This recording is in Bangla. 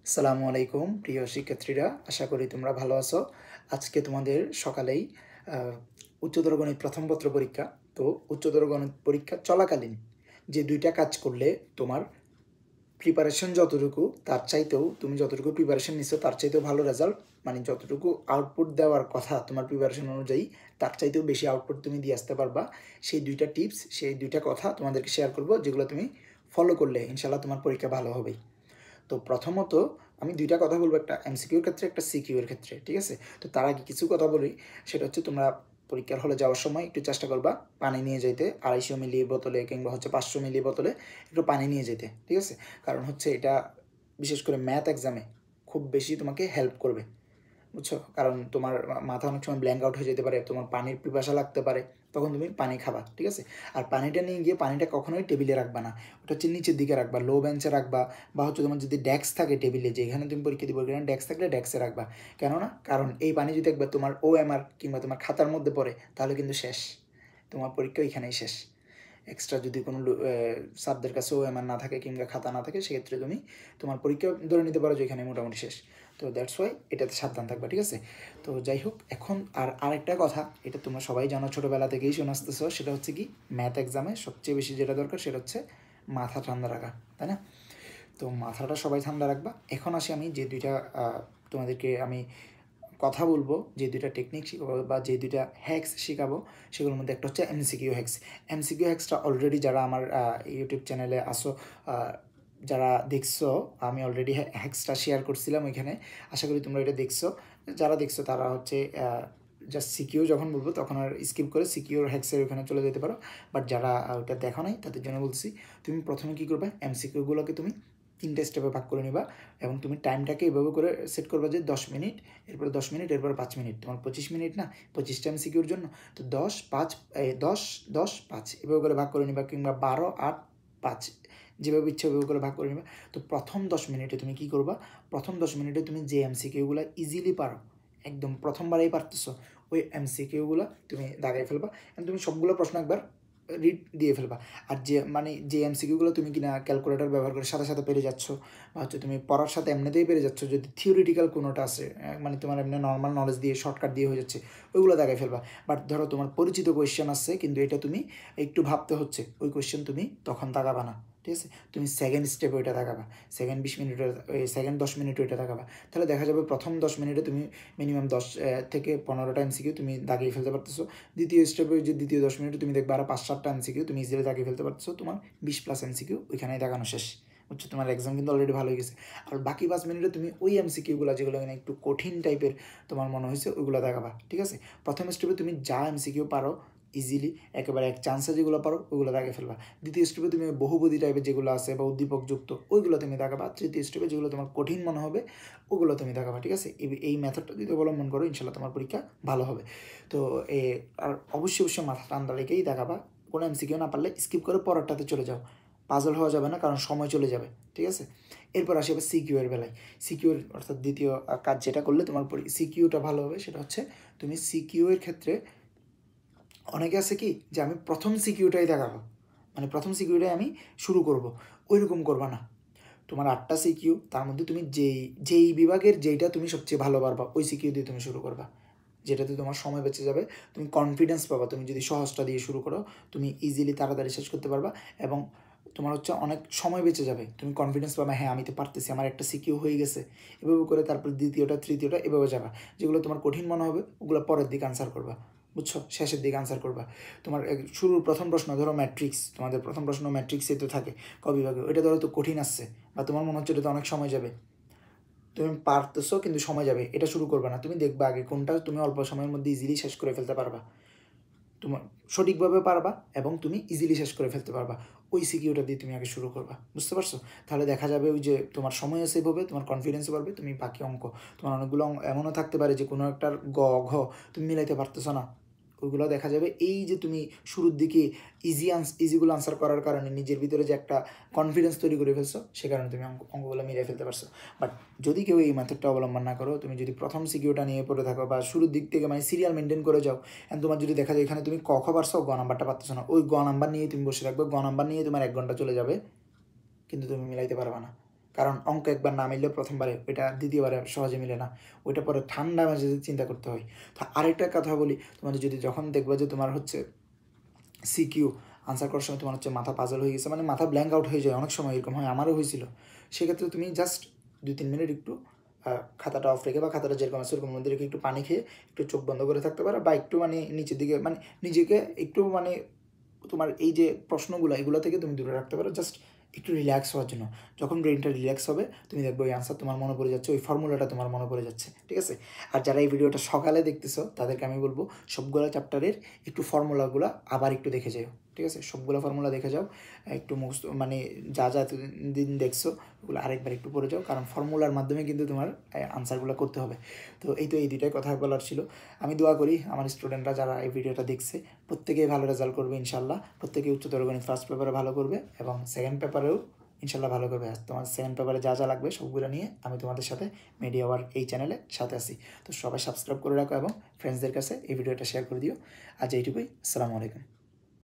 আসসালামু আলাইকুম প্রিয় শিক্ষার্থীরা, আশা করি তোমরা ভালো আছো। আজকে তোমাদের সকালেই উচ্চতর গণিত প্রথম পত্র পরীক্ষা। তো উচ্চতর গণিত পরীক্ষা চলাকালীন যে দুইটা কাজ করলে তোমার প্রিপারেশন যতটুকু তার চাইতেও তুমি যতটুকু প্রিপারেশন নিচ্ছ তার চাইতেও ভালো রেজাল্ট, মানে যতটুকু আউটপুট দেওয়ার কথা তোমার প্রিপারেশন অনুযায়ী তার চাইতেও বেশি আউটপুট তুমি দিয়ে আসতে পারবা। সেই দুইটা টিপস, সেই দুইটা কথা তোমাদেরকে শেয়ার করব, যেগুলো তুমি ফলো করলে ইনশাল্লাহ তোমার পরীক্ষা ভালো হবেই। তো প্রথমত আমি দুইটা কথা বলবো, একটা এমসিকিউর ক্ষেত্রে, একটা সিকিউর ক্ষেত্রে, ঠিক আছে? তো তার আগে কিছু কথা বলি। সেটা হচ্ছে, তোমরা পরীক্ষার হলে যাওয়ার সময় একটু চেষ্টা করবা পানি নিয়ে যেতে, 250 মিলি বোতলে কিংবা 500 মিলি বোতলে একটু পানি নিয়ে যেতে, ঠিক আছে? কারণ হচ্ছে এটা বিশেষ করে ম্যাথ এক্সামে খুব বেশি তোমাকে হেল্প করবে, বুঝছো? কারণ তোমার মাথা অনেক সময় ব্ল্যাঙ্ক আউট হয়ে যেতে পারে, তোমার পানির পিপাসা লাগতে পারে, তখন তুমি পানি খাবা, ঠিক আছে? আর পানিটা নিয়ে গিয়ে পানিটা কখনোই টেবিলে রাখবা না, ওটা হচ্ছে নিচের দিকে রাখবা, লো বেঞ্চে রাখবা, বা হচ্ছে তোমার যদি ডেস্ক থাকে টেবিলে, যেখানে তুমি পরীক্ষা দিব ওখানে ডেস্ক থাকলে ডেস্কে রাখবা। কেননা কারণ এই পানি যদি একবার তোমার OMR কিংবা তোমার খাতার মধ্যে পড়ে তাহলে কিন্তু শেষ, তোমার পরীক্ষা এখানেই শেষ। এক্সট্রা যদি কোনো স্যারদের কাছে OMR না থাকে কিংবা খাতা না থাকে, সেক্ষেত্রে তুমি তোমার পরীক্ষা ধরে নিতে পারো যে এখানে মোটামুটি শেষ। তো দ্যাটস ওয়াই এটাতে সাবধান থাকবা, ঠিক আছে? তো যাই হোক, এখন আরেকটা কথা, এটা তোমরা সবাই জানো, ছোটোবেলা থেকেই শুনে আসতেছো, সেটা হচ্ছে কি, ম্যাথ এক্সামে সবচেয়ে বেশি যেটা দরকার সেটা হচ্ছে মাথা ঠান্ডা রাখা, তাই না? তো মাথাটা সবাই ঠান্ডা রাখবা। এখন আসি আমি যে দুইটা তোমাদেরকে আমি কথা বলবো, যে দুইটা টেকনিক শেখাবো বা যে দুইটা হ্যাক্স শেখাবো, সেগুলোর মধ্যে একটা হচ্ছে এমসিকিউ হ্যাক্স। এমসিকিউ হ্যাক্সটা অলরেডি যারা আমার ইউটিউব চ্যানেলে আসো, যারা দেখছো, আমি অলরেডি হ্যাক্সটা শেয়ার করছিলাম ওইখানে, আশা করি তোমরা এটা দেখছো। যারা দেখছো তারা হচ্ছে জাস্ট সিকিউ যখন বলবো তখন আর স্কিপ করে সিকিউর হ্যাক্সের ওখানে চলে যেতে পারো। বাট যারা ওটা দেখো নাই তাদের জন্য বলছি, তুমি প্রথমে কী করবে, এমসিকিউগুলোকে তুমি 3টে স্টেপে ভাগ করে নিবা, এবং তুমি টাইমটাকে এভাবে করে সেট করবা যে 10 মিনিট, এরপরে 10 মিনিট, এরপরে 5 মিনিট, তোমার 25 মিনিট না, 25টা এমসিকিউর জন্য। তো 10 5 এভাবে করে ভাগ করে নিবা, কিংবা 12 8 5, যেভাবে ইচ্ছে ওইভাবে করে ভাগ করে নিবা। তো প্রথম 10 মিনিটে তুমি কী করবা, প্রথম 10 মিনিটে তুমি যে এমসিকিউগুলো ইজিলি পারো, একদম প্রথমবারেই পারতেছো, ওই এমসিকিউগুলো তুমি দাগাই ফেলবা, এবং তুমি সবগুলো প্রশ্ন একবার রিড দিয়ে ফেলবা। আর যে এমসিকিউগুলো তুমি কিনা ক্যালকুলেটর ব্যবহার করে সাথে সাথে পেরে যাচ্ছ, বা হচ্ছে তুমি পড়ার সাথে এমনিতেই পেরে যাচ্ছ, যদি থিওরিটিক্যাল কোনোটা আছে, মানে তোমার এমনি নর্মাল নলেজ দিয়ে শর্টকাট দিয়ে হয়ে যাচ্ছে, ওইগুলো দেখাই ফেলবা। বাট ধরো তোমার পরিচিত কোয়েশ্চেন আসছে, কিন্তু এটা তুমি একটু ভাবতে হচ্ছে, ওই কোয়েশ্চেন তুমি তখন তাকাবা না, ঠিক আছে? তুমি সেকেন্ড স্টেপে ওইটা দেখাবা, সেকেন্ড 20 মিনিটের, সেকেন্ড 10 মিনিট ওইটা দেখাবা। তাহলে দেখা যাবে প্রথম 10 মিনিটে তুমি মিনিমাম 10 থেকে 15টা এমসিকিউ তুমি দাগিয়ে ফেলতে পারতেছো। দ্বিতীয় স্টেপে যে দ্বিতীয় 10 মিনিটে তুমি দেখবে আরও 5-7টা এমসিকিউ তুমি ইজিলি দাগিয়ে ফেলতে পারতেছো, তোমার 20+ এমসিকিউ ওইখানেই দেখানো শেষ, হচ্ছে তোমার এক্সাম কিন্তু অলরেডি ভালো হয়ে গেছে। আর বাকি 5 মিনিটে তুমি ওই এমসিকিউগুলো যেগুলো কিনা একটু কঠিন টাইপের তোমার মনে হয়েছে ওইগুলো দেখাবা, ঠিক আছে? প্রথম স্টেপে তুমি যা এমসিকিউ পারো ইজিলি, একেবারে এক চান্সে যেগুলো পারো ওইগুলো দাগে ফেলবা। দ্বিতীয় স্টেপে তুমি বহুপদী টাইপের যেগুলো আছে বা উদ্দীপকযুক্ত ওইগুলো তুমি দেখাবা। তৃতীয় স্টেপে যেগুলো তোমার কঠিন মনে হবে ওগুলো তুমি দেখাবা, ঠিক আছে? এই মেথডটা যদি অবলম্বন করো ইনশাল্লাহ তোমার পরীক্ষা ভালো হবে। তো আর অবশ্যই অবশ্যই মাথা ঠান্ডা রেখেই দেখাবা, কোনো এমসিকিউ না পারলে স্কিপ করে পরেরটাতে চলে যাও, পাজল হওয়া যাবে না, কারণ সময় চলে যাবে, ঠিক আছে? এরপর আসি আবার সিকিউ এর বেলায়। সিকিউর অর্থাৎ দ্বিতীয় কাজ যেটা করলে তোমার সিকিউটা ভালো হবে, সেটা হচ্ছে তুমি সিকিউ এর ক্ষেত্রে, অনেকে আছে কি যে আমি প্রথম সিকিউটাই দেখাবো, মানে প্রথম সিকিউটাই আমি শুরু করব, ওইরকম করবা না। তোমার 8টা সিকিউ, তার মধ্যে তুমি যেই বিভাগের যেইটা তুমি সবচেয়ে ভালো পারবা ওই সিকিউ দিয়ে তুমি শুরু করবা, যেটাতে তোমার সময় বেঁচে যাবে, তুমি কনফিডেন্স পাবা। তুমি যদি সহজটা দিয়ে শুরু করো তুমি ইজিলি তাড়াতাড়ি শেষ করতে পারবা, এবং তোমার হচ্ছে অনেক সময় বেঁচে যাবে, তুমি কনফিডেন্স পাবা, হ্যাঁ আমি তো পারতেছি, আমার একটা সিকিউ হয়ে গেছে। এভাবে করে তারপর দ্বিতীয়টা তৃতীয়টা এভাবে যাবা। যেগুলো তোমার কঠিন মনে হবে ওগুলো পরের দিকে আনসার করবা, বুঝছো? শেষের দিকে আনসার করবা। তোমার শুরুর প্রথম প্রশ্ন ধরো ম্যাট্রিক্স, তোমাদের প্রথম প্রশ্ন ম্যাট্রিক্সে তো থাকে ক বিভাগে, ওইটা ধরো তো কঠিন আসছে, বা তোমার মনে হচ্ছে ওটাতে অনেক সময় যাবে, তুমি পারতেছো কিন্তু সময় যাবে, এটা শুরু করবে না। তুমি দেখবা আগে কোনটা তুমি অল্প সময়ের মধ্যে ইজিলি শেষ করে ফেলতে পারবা, তোমার সঠিকভাবে পারবা এবং তুমি ইজিলি শেষ করে ফেলতে পারবা, ওই সিকিউটা দিয়ে তুমি আগে শুরু করবা, বুঝতে পারছো? তাহলে দেখা যাবে ওই যে তোমার সময়ও সেভ হবে, তোমার কনফিডেন্সও বাড়বে, তুমি বাকি অঙ্ক, তোমার অনেকগুলো এমনও থাকতে পারে যে কোনো একটার ঘ তুমি মিলাইতে পারতেছো না, ওইগুলো দেখা যাবে। এই যে তুমি শুরুর দিকে ইজিগুলো আনসার করার কারণে নিজের ভিতরে যে একটা কনফিডেন্স তৈরি করে ফেলছো, সে কারণে তুমি অঙ্কগুলো মিলিয়ে ফেলতে পারছো। বাট যদি কেউ এই মেথডটা অবলম্বন না করো, তুমি যদি প্রথম সিকিউটা নিয়ে পড়ে থাকো বা শুরুর দিক থেকে মানে সিরিয়াল মেনটেন করে যাও, অ্যান্ড তোমার যদি দেখা যায় এখানে তুমি ক খ পারছো, গ নাম্বারটা পারতেছো না, ওই গ নাম্বার নিয়ে তুমি বসে থাকবে, গ নাম্বার নিয়ে তোমার 1 ঘন্টা চলে যাবে, কিন্তু তুমি মিলাইতে পারবে না। কারণ অঙ্ক একবার না মিললে প্রথমবারে ওইটা দ্বিতীয়বারে সহজে মিলে না, ওইটা পরে ঠান্ডা মাঝে চিন্তা করতে হয়। তো আরেকটা কথা বলি, তোমাদের যদি যখন দেখবা যে তোমার হচ্ছে সিকিউ আনসার করার সময় তোমার হচ্ছে মাথা পাজল হয়ে গেছে, মানে মাথা ব্ল্যাঙ্ক আউট হয়ে যায়, অনেক সময় এরকম হয়, আমারও হয়েছিল। সেক্ষেত্রে তুমি জাস্ট 2-3 মিনিট একটু খাতাটা অফ রেখে বা খাতাটা যেরকম আছে ওরকম মধ্যে রেখে একটু পানি খেয়ে একটু চোখ বন্ধ করে থাকতে পারো, বা একটু মানে নিচের দিকে মানে নিজেকে একটু মানে তোমার এই যে প্রশ্নগুলো এগুলো থেকে তুমি দূরে রাখতে পারো, জাস্ট একটু রিল্যাক্স হওয়ার জন্য। যখন ব্রেনটা রিল্যাক্স হবে তুমি দেখবে ওই আনসার তোমার মনে পড়ে যাচ্ছে, ওই ফর্মুলাটা তোমার মনে পড়ে যাচ্ছে, ঠিক আছে? আর যারা এই ভিডিওটা সকালে দেখতেছো তাদেরকে আমি বলবো সবগুলো চ্যাপ্টারের একটু ফর্মুলাগুলো আবার একটু দেখে যাও, ঠিক আছে? সবগুলো ফর্মুলা দেখে যাও, একটু মুখস্থ মানে যা যা দিন দেখছো ওগুলো আরেকবার একটু পড়ে যাও, কারণ ফর্মুলার মাধ্যমে কিন্তু তোমার আনসারগুলো করতে হবে। তো এই দুইটাই কথা বলার ছিল। আমি দোয়া করি আমার স্টুডেন্টরা যারা এই ভিডিওটা দেখছে প্রত্যেকেই ভালো রেজাল্ট করবে ইনশাল্লাহ, প্রত্যেকেই উচ্চতর গণিত ফার্স্ট পেপারে ভালো করবে এবং সেকেন্ড পেপারেও ইনশাল্লাহ ভালো করবে। আর তোমার সেকেন্ড পেপারে যা যা লাগবে সবগুলো নিয়ে আমি তোমাদের সাথে মিডিয়া আওয়ার এই চ্যানেলে সাথে আছি। তো সবাই সাবস্ক্রাইব করে রাখো এবং ফ্রেন্ডসদের কাছে এই ভিডিওটা শেয়ার করে দিও। আজ এইটুকুই, আসসালামু আলাইকুম।